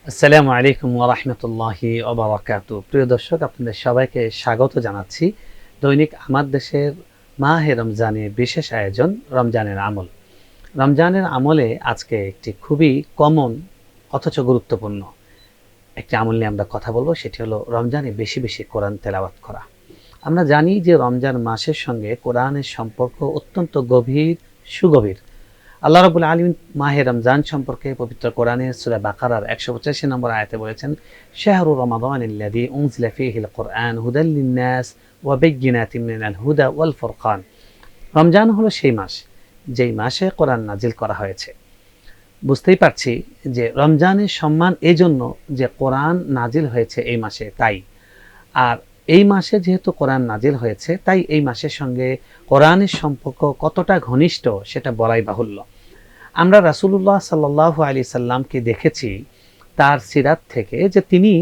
আসসালামু আলাইকুম ওয়া রাহমাতুল্লাহি ওয়া বারাকাতুহু। প্রিয় দর্শক, আপনাদের সবাইকে স্বাগত জানাচ্ছি দৈনিক আমার দেশের মাহে রমজানে বিশেষ আয়োজন রমজানের আমল। রমজানের আমলে আজকে একটি খুবই কমন অথচ গুরুত্বপূর্ণ একটি আমল নিয়ে আমরা কথা বলবো। সেটি হলো রমজানে বেশি বেশি কোরআন তেলাওয়াত করা। আমরা জানি যে রমজান মাসের সঙ্গে কোরআনের সম্পর্ক অত্যন্ত গভীর, সুগভীর। আল্লাহ রাব্বুল আলামিন মাহে রমজান সম্পর্কে পবিত্র কোরআনের সূরা বাকারার 185 নম্বর আয়াতে বলেছেন, শাহরু রমাদানিল্লাযী উনজিলা ফীহিল কুরআন হুদাল লিন-নাস ওয়া বায়্যিনাতিন মিনাল হুদা ওয়াল ফুরকান। রমজান হলো সেই মাস যেই মাসে কোরআন নাজিল করা হয়েছে। বুঝতেই পারছি যে রমজানের সম্মান এজন্য যে কোরআন নাজিল হয়েছে এই মাসে, তাই। আর এই মাসে যেহেতু কোরআন নাজিল হয়েছে, তাই এই মাসের সঙ্গে কোরআনের সম্পর্ক কতটা ঘনিষ্ঠ সেটা বলাই বাহুল্য। আমরা রাসূলুল্লাহ সাল্লাল্লাহু আলাইহি সাল্লামকে দেখেছি তার সিরাত থেকে যে তিনি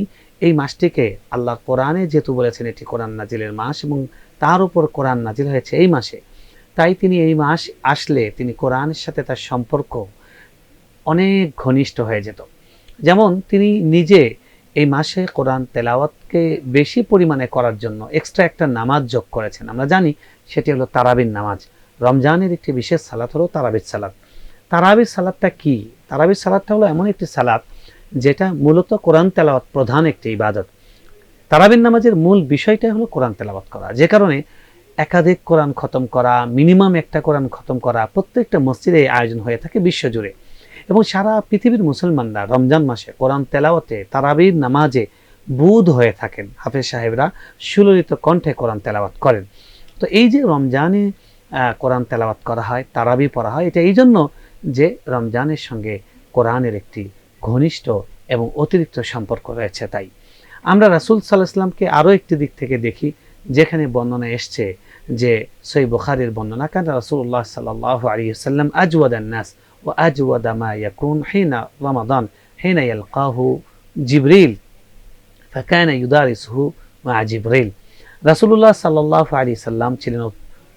এই মাসটিকে আল্লাহর কোরআনে যেহেতু বলেছেন এটি কোরআন নাজিলের মাস এবং তার উপর কোরআন নাজিল হয়েছে এই মাসে, তাই তিনি এই মাস আসলে তিনি কোরআনের সাথে তার সম্পর্ক অনেক ঘনিষ্ঠ হয়ে যেত। যেমন তিনি নিজে এই মাসে কোরআন তেলাওয়াতকে বেশি পরিমাণে করার জন্য এক্সট্রা একটা নামাজ যোগ করেছেন। আমরা জানি সেটি হলো তারাবির নামাজ। রমজানের একটি বিশেষ সালাত হলো তারাবির সালাত। তারাবির সালাতটা কি? তারাবির সালাতটা হলো এমন একটি সালাত যেটা মূলত কোরআন তেলাওয়াত প্রধান একটি ইবাদত। তারাবির নামাজের মূল বিষয়টাই হলো কোরআন তেলাওয়াত করা, যে কারণে একাধিক কোরআন খতম করা, মিনিমাম একটা কোরআন খতম করা প্রত্যেকটা মসজিদে আয়োজন হয়ে থাকে বিশ্বজুড়ে। এবং সারা পৃথিবীর মুসলমানরা রমজান মাসে কোরআন তেলাওয়াতে, তারাবির নামাজে বুঁদ হয়ে থাকেন। হাফেজ সাহেবরা সুললিত কণ্ঠে কোরআন তেলাওয়াত করেন। তো এই যে রমজানে কোরআন তেলাওয়াত করা হয়, তারাবি পড়া হয়, এটা এই জন্য যে রমজানের সঙ্গে কোরআনের একটি ঘনিষ্ঠ এবং অতিরিক্ত সম্পর্ক রয়েছে। তাই আমরা রাসূল সাল্লাল্লাহু আলাইহি ওয়াসাল্লামকে আরও একটি দিক থেকে দেখি, যেখানে বর্ণনা এসছে যে সহিহ বুখারীর বর্ণনা, কানা রাসূলুল্লাহ সাল্লাল্লাহু আলাইহি ওয়াসাল্লাম আজওয়াদান নাস ওয়া আজওয়াদা মা ইয়াকুন হিনা রমাদান হিনা ইয়ালকাহু জিবরিল ফাকানা ইউদারিসুহু মা জিবরিল। রাসূলুল্লাহ সাল্লাল্লাহু আলাইহি সাল্লাম ছিলেন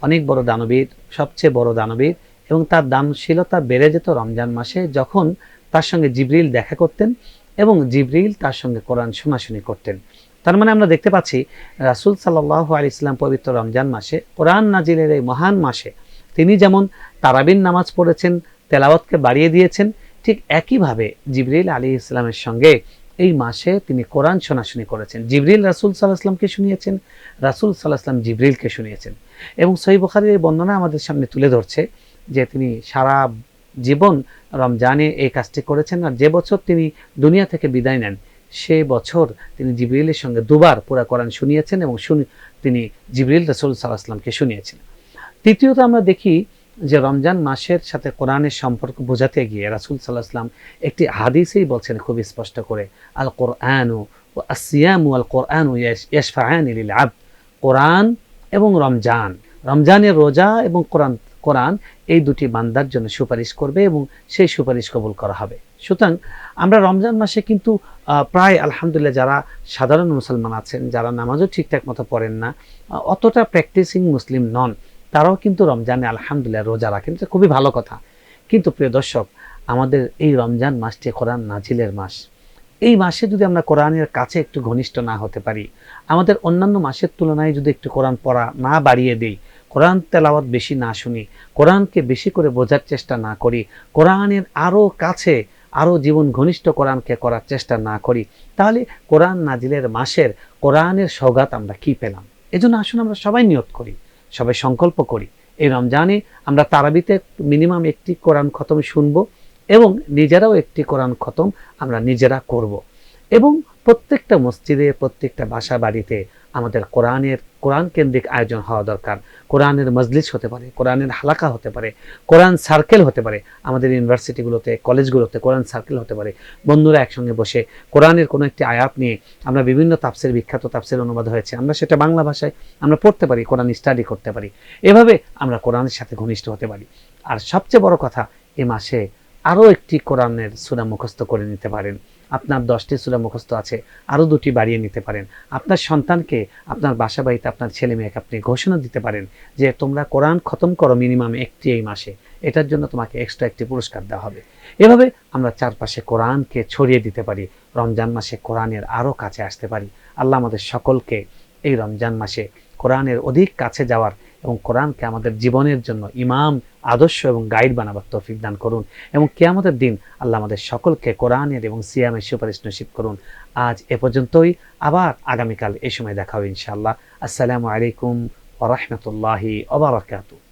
অনেক বড় দানবীর, সবচেয়ে বড় দানবীর, এবং তার দানশীলতা বেড়ে যেত রমজান মাসে যখন তার সঙ্গে জিবরিল দেখা করতেন এবং জিবরিল তার সঙ্গে কোরআন শোনাশুনি করতেন। তার মানে আমরা দেখতে পাচ্ছি রাসূল সাল্লাল্লাহু আলাইহি সাল্লাম পবিত্র রমজান মাসে, কোরআন নাজিলের এই মহান মাসে তিনি যেমন তারাবির নামাজ পড়েছেন, তেলাওয়াতকে বাড়িয়ে দিয়েছেন, ঠিক একইভাবে জিবরিল আলাইহিস সালামের সঙ্গে এই মাসে তিনি কোরআন শোনাশুনি করেছেন। জিবরিল রাসূল সাল্লাল্লাহু আলাইহি সাল্লামকে শুনিয়েছেন, রাসূল সাল্লাল্লাহু আলাইহি সাল্লাম জিবরিলকে শুনিয়েছেন। এবং সহিহ বুখারীর এই বর্ণনা আমাদের সামনে তুলে ধরছে যে তিনি সারা জীবন রমজানে এই কাজটি করেছেন। আর যে বছর তিনি দুনিয়া থেকে বিদায় নেন, সে বছর তিনি জিবরিলের সঙ্গে দুবার পুরা কোরআন শুনিয়েছেন এবং তিনি জিবরিল রাসূল সাল্লাল্লাহু আলাইহি সাল্লামকে শুনিয়েছেন। তৃতীয়ত আমরা দেখি যে রমজান মাসের সাথে কোরআনের সম্পর্ক বোঝাতে গিয়ে রাসূল সাল্লাল্লাহু আলাইহি সাল্লাম একটি হাদিসেই বলছেন খুব স্পষ্ট করে, আল কোরআনু ওয়া আসিয়ামু ওয়াল কোরআনু ইয়াশফাআনি লিল আবদ। কোরআন এবং রমজান, রমজানের রোজা এবং কোরআন এই দুটি বান্দার জন্য সুপারিশ করবে এবং সেই সুপারিশ কবুল করা হবে। সুতরাং আমরা রমজান মাসে কিন্তু প্রায় আলহামদুলিল্লাহ যারা সাধারণ মুসলমান আছেন, যারা নামাজও ঠিকঠাক মতো পড়েন না, অতটা প্র্যাকটিসিং মুসলিম নন, তারাও কিন্তু রমজানে আলহামদুলিল্লাহ রোজা রাখেন। এটা খুবই ভালো কথা। কিন্তু প্রিয় দর্শক, আমাদের এই রমজান মাসটি কোরআন নাজিলের মাস। এই মাসে যদি আমরা কোরআনের কাছে একটু ঘনিষ্ঠ না হতে পারি, আমাদের অন্যান্য মাসের তুলনায় যদি একটু কোরআন পড়া না বাড়িয়ে দিই, কোরআন তেলাওয়াত বেশি না শুনি, কোরআনকে বেশি করে বোঝার চেষ্টা না করি, কোরআনের আরও কাছে আরও জীবন ঘনিষ্ঠ কোরআনকে করার চেষ্টা না করি, তাহলে কোরআন নাজিলের মাসের কোরআনের সওগাত আমরা কি পেলাম? এজন্য আসুন আমরা সবাই নিয়ত করি, সবাই সংকল্প করি, এই রমজানে আমরা তারাবিতে মিনিমাম একটি কোরআন খতম শুনবো এবং নিজেরাও একটি কোরআন খতম আমরা নিজেরা করব। এবং প্রত্যেকটা মসজিদে, প্রত্যেকটা বাসা বাড়িতে আমাদের কোরআন কেন্দ্রিক আয়োজন হওয়া দরকার। কোরআনের মজলিস হতে পারে, কোরআনের হালাকা হতে পারে, কোরআন সার্কেল হতে পারে। আমাদের ইউনিভার্সিটিগুলোতে, কলেজগুলোতে কোরআন সার্কেল হতে পারে। বন্ধুরা একসঙ্গে বসে কোরআনের কোনো একটি আয়াত নিয়ে আমরা বিভিন্ন তাফসির, বিখ্যাত তাফসির অনুবাদ হয়েছে, আমরা সেটা বাংলা ভাষায় আমরা পড়তে পারি, কোরআন স্টাডি করতে পারি। এভাবে আমরা কোরআনের সাথে ঘনিষ্ঠ হতে পারি। আর সবচেয়ে বড় কথা, এ মাসে আরও একটি কোরআনের সূরা মুখস্থ করে নিতে পারেন। আপনার 10টি সূরা মুখস্থ আছে, আরও 2টি বাড়িয়ে নিতে পারেন। আপনার সন্তানকে, আপনার বাসা বাড়িতে আপনার ছেলে মেয়েকে আপনি ঘোষণা দিতে পারেন যে তোমরা কোরআন খতম করো মিনিমাম একটি এই মাসে। এটার জন্য তোমাকে এক্সট্রা একটি পুরস্কার দেওয়া হবে। এভাবে আমরা চারপাশে কোরআনকে ছড়িয়ে দিতে পারি, রমজান মাসে কোরআনের আরও কাছে আসতে পারি। আল্লাহ আমাদের সকলকে এই রমজান মাসে কোরআনের অধিক কাছে যাওয়ার এবং কোরআনকে আমাদের জীবনের জন্য ইমাম, আদর্শ এবং গাইড বানাবার তৌফিক দান করুন, এবং কিয়ামতের দিন আল্লাহ আমাদের সকলকে কোরআনের এবং সিয়ামের সুপারিশ নসিব করুন। আজ এ পর্যন্তই, আবার আগামীকাল এই সময় দেখা হবে ইনশাআল্লাহ। আসসালামু আলাইকুম ওয়া রাহমাতুল্লাহি ওয়া বারাকাতুহু।